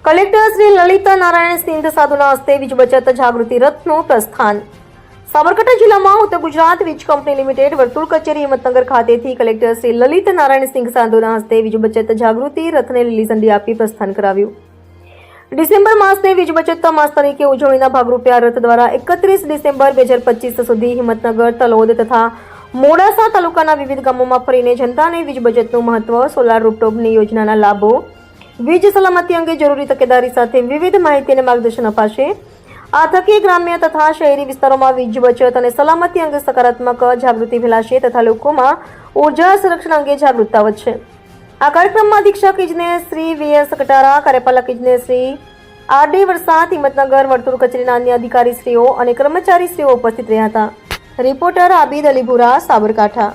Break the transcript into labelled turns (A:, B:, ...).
A: Collector Shri Lalit Narayan Sindh સાધુના હસ્તે વીજ બચત જાગૃતિ રથનું પ્રસ્થાન. સાબરકાંઠા જિલ્લામાં ઉત્તર ગુજરાત વીજ કંપની લિમિટેડ વર્તુળ કચેરી હિંમતનગર ખાતેથી કલેક્ટર શ્રી લલિત નારાયણ સિંહ સાધુના હસ્તે વીજ બચત જાગૃતિ રથને લીલી ઝંડી આપી પ્રસ્થાન કરાવ્યું. ડિસેમ્બર માસને વીજ બચત માસ તરીકે ઉજવણીના ભાગરૂપે આ રથ દ્વારા 31 ડિસેમ્બર 2025 સુધી હિંમતનગર, તલોદ તથા મોડાસા તાલુકાના વિવિધ ગામોમાં ફરીને જનતાને વીજ બચતનું મહત્વ, સોલાર રૂફટોપની યોજનાના લાભો, વીજ સલામતી અંગે જરૂરી તકેદારી સાથે વિવિધ માહિતી અને માર્ગદર્શન અપાશે. આ થકી ગ્રામ્ય તથા શહેરી વિસ્તારોમાં વીજ બચત અને સલામતી અંગે સકારાત્મક જાગૃતિ ફેલાશે તથા લોકોમાં ઉર્જા સંરક્ષણ અંગે જાગૃતતા વધશે. આ કાર્યક્રમમાં અધિક્ષક ઇજનેર શ્રી વીએસ કટારા, કાર્યપાલક ઇજનેર શ્રી આરડી વરસાદ, હિંમતનગર વર્તુળ કચેરીના અન્ય અધિકારીશ્રીઓ અને કર્મચારીશ્રીઓ ઉપસ્થિત રહ્યા હતા. રિપોર્ટર આબિદ અલીપુરા, સાબરકાંઠા.